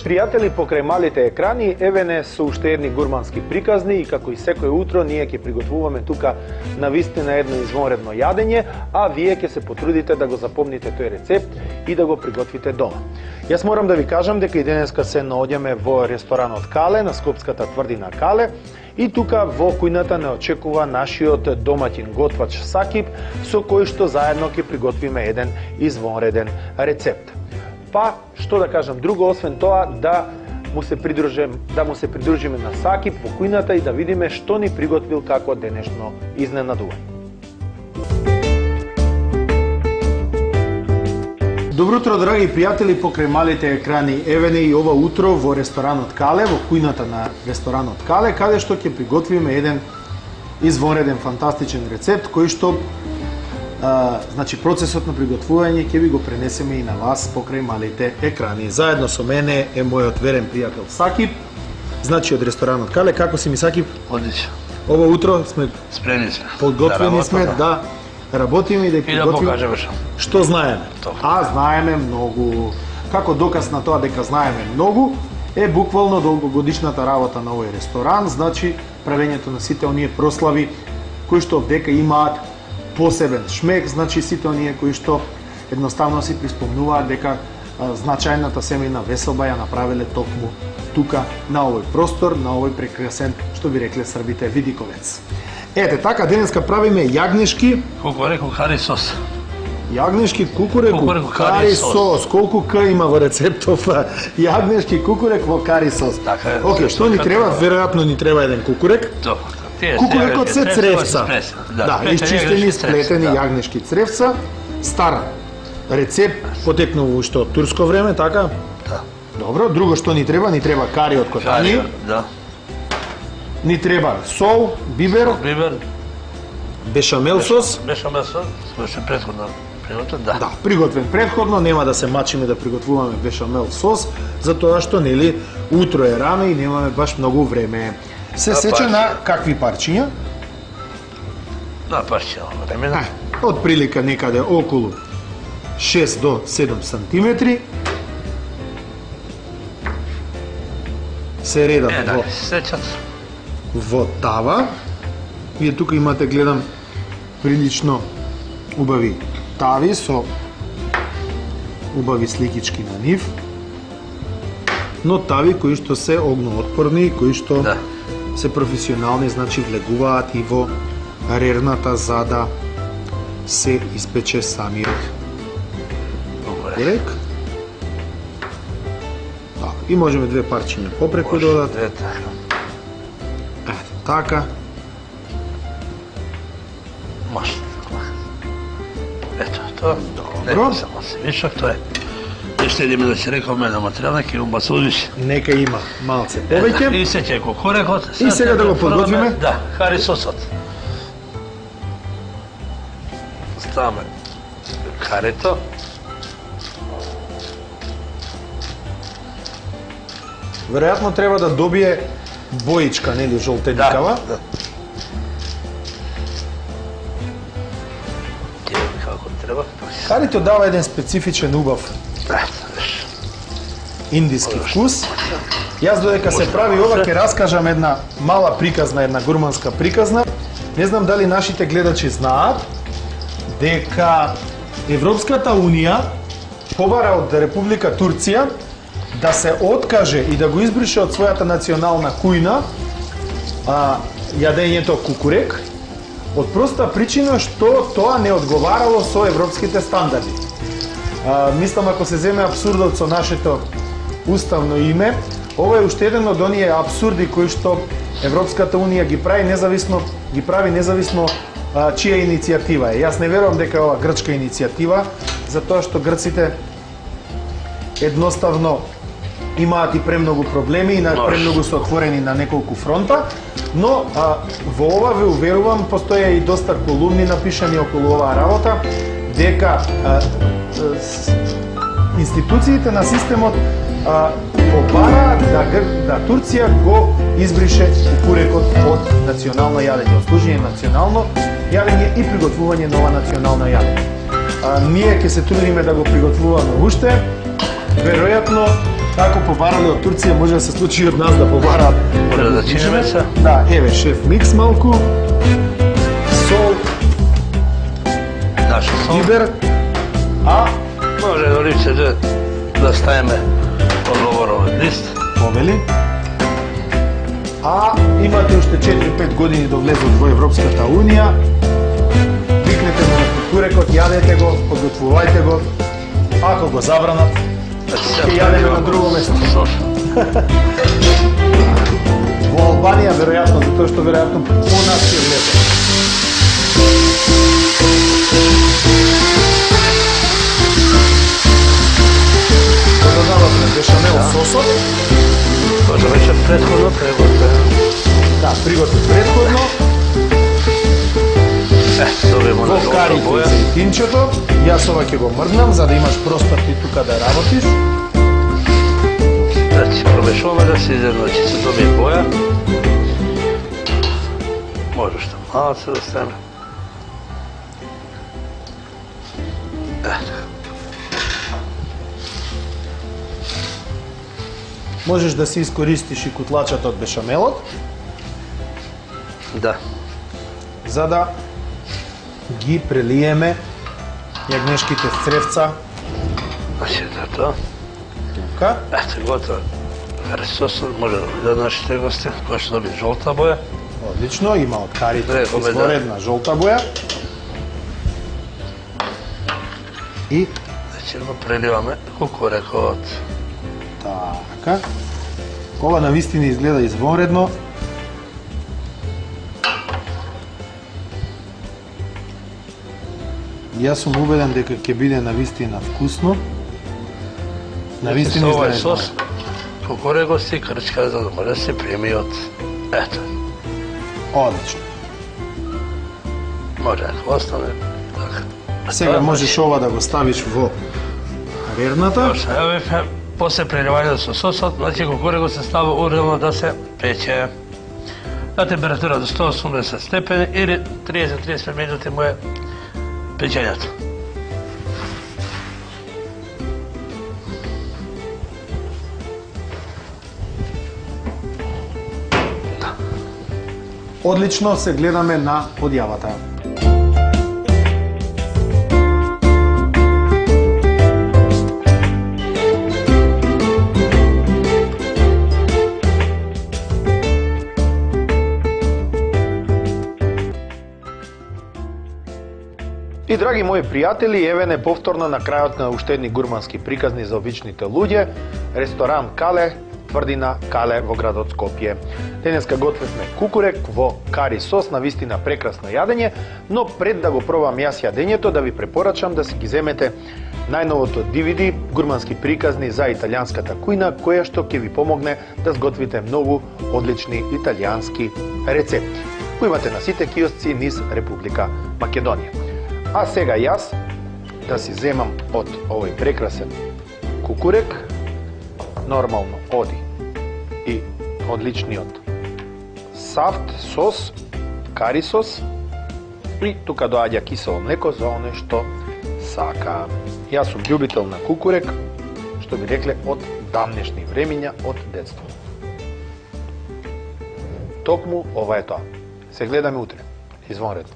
пријатели, покрај малите екрани, еве не со уште едни гурмански приказни и како и секој утро ние ќе приготвуваме тука навистина едно извонредно јадење, а вие ќе се потрудите да го запомните тој рецепт и да го приготвите дома. Јас морам да ви кажам дека и денеска се наоѓаме во ресторанот Кале на Скопската тврдина Кале и тука во кујната не очекува нашиот домаќин готвач Сакип, со кој што заедно ќе приготвиме еден извонреден рецепт. Па, што да кажам друго, освен тоа, да му се придружиме на Сакип во кујната и да видиме што ни приготвил како денешно изненадување. Добро утро, драги пријатели, покрај малите екрани. Еве не и ова утро во ресторанот Кале, во кујната на ресторанот Кале, каде што ќе приготвиме еден извонреден фантастичен рецепт кој што значи процесот на приготвување ќе ви го пренесеме и на вас покрај малите екрани. Заедно со мене е мојот верен пријател Сакип, значи од ресторанот Кале. Како си ми, Сакип? Одлично. Ова утро сме спремни сме. Подготвени сме да работиме и да приготвиме што знаеме. А знаеме многу. Како доказ на тоа дека знаеме многу е буквално долгогодишната работа на овој ресторан, значи правењето на сите оние прослави кои што дека имаат посебен шмек, значи сите оние кои што едноставно си приспомнуваат дека значајната семејна веселба ја направиле токму тука на овој простор, на овој прекрасен, што би рекле србите, Видиковец. Ете, така, денеска правиме јагнешки кукуреку кари сос. Јагнешки кукуреку кари сос. Колку К има во рецептов? Јагнешки кукурек во кари сос. Така, Океј, што ни треба? Веројатно ни треба еден кукурек. Кукурекот се цревца. Да, исчистени, сплетени јагнешки цревца. Стар рецепт, потекнува уште од турско време, така? Да. Добро, друго што ни треба? Ни треба кари од котани. Да. Ни треба сол, бибер, бешамел сос. Бешамел сос, беше претходно приготвен, да. Да, приготвен претходно, нема да се мачиме да приготвуваме бешамел сос, затоа што нели утро е рано и немаме баш многу време. Се сече на какви парчиња? На парчиња време. Од прилика некаде околу 6 до 7 сантиметри. Се редат во тава. Вие тука имате, гледам, прилично убави тави со убави сликички на нив, но тави кои што се огноотпорни, кои што се професионални, значи влегуваат и во рерната за да се испече самиот кукурек. И можеме две парчиња попреку додат. Ето, така. Може. Ето, тоа. Добро. Само се вишак, тоа е. Еште едиме да се рековме на материјална, ке умба се удиш. Нека има малце повеќе. И се ќе кукурекот. И сега да го подготвиме. Да, кари сосот. Ставаме карито. Веројатно треба да добие боичка, нели, жолтеникава. Да. Како треба. Карито дава еден специфичен убав индиски вкус. Јас додека се прави ова ќе раскажам една мала приказна, една гурманска приказна. Не знам дали нашите гледачи знаат дека Европската унија побара од Република Турција да се откаже и да го избрише од својата национална кујна јадењето кукурек, од проста причина што тоа не одговарало со европските стандарди. Мислам, ако се земе абсурдот со нашето уставно име, ова е уште еден од оние абсурди кои што Европската унија ги прави независно чија иницијатива е. Јас не верувам дека е ова грчка иницијатива, затоа што грците едноставно имаат и премногу проблеми и премногу се отворени на неколку фронта, но во ова ве уверувам, постоја и доста колумни напишани околу оваа работа, дека институциите на системот побараат да Турција го избрише кукурекот од национално јадење, од служење национално јадење и приготвување на ова национално јадење. Ние ќе се трудиме да го приготвуваме уште, веројатно Ако побарале од Турција, може да се случи и од нас да побараат. Може да чиниме се? Да, еве шеф микс малку. Сол, Наша сол. бибер, а Може да оливче да ставиме одговоров лист. помели. А имате уште 4-5 години до влезот во Европската Унија. Викнете го на кукурекот, јадете го, подготвувајте го. Ако го забранат, ќе јадеме на друго место. Во Албанија, веројатно, затоа што веројатно по нас ќе влезе. Го додаваме бешамел сосот. Може веќе предходно приготвено. Да, приготвен предходно. Добиемо на Во жолта карите боја. и зејтинчето. Јас ова ќе го мрднам, за да имаш простор ти тука да работиш. Значи, промешуваме да се изедначи, се добие боја. Може што малце да стане. Можеш да си искористиш и кутлачата од бешамелот, Да. за да ги прелиеме јагнешките цревца. Значи, да тоа. Тука. Ето, готово. Ресосот може да нашите гости, кој што доби жолта боја. Одлично, има од карите Рекоме, да. изворедна жолта боја. И Значи, го преливаме кукурекот. така. Ова навистина изгледа извонредно. Јас сум убеден дека ќе биде навистина вкусно. Навистина Ова е изгледа сос, извонредно. кукурекот си крчка, за да може да се прими од... Ето, Одлично. може ако остане. Така. Сега можеш ова да го ставиш во рерната. Точно, ево ве, после преливањето со сосот, значи кукурекот се става урилно да се пече. На температура до 180 степени или 30-35 минути му е печењето. Одлично се гледаме на подјавата. И драги мои пријатели, еве не повторно на крајот на уште едни гурмански приказни за обичните луѓе, ресторан Кале, тврдина Кале во градот Скопје. Денеска готвевме кукурек во кари сос, на вистина прекрасно јадење, но пред да го пробам јас јадењето, да ви препорачам да си ги земете најновото DVD гурмански приказни за италијанската кујна, која што ќе ви помогне да сготвите многу одлични италијански рецепти, кои имате на сите киосци низ Република Македонија. А сега јас да си земам од овој прекрасен кукурек, нормално оди и одличниот сафт, сос, кари сос и тука доаѓа кисело млеко за оној што сака. Јас сум љубител на кукурек, што би рекле од давнешни времиња, од детство. Токму ова е тоа. Се гледаме утре. Извонредно.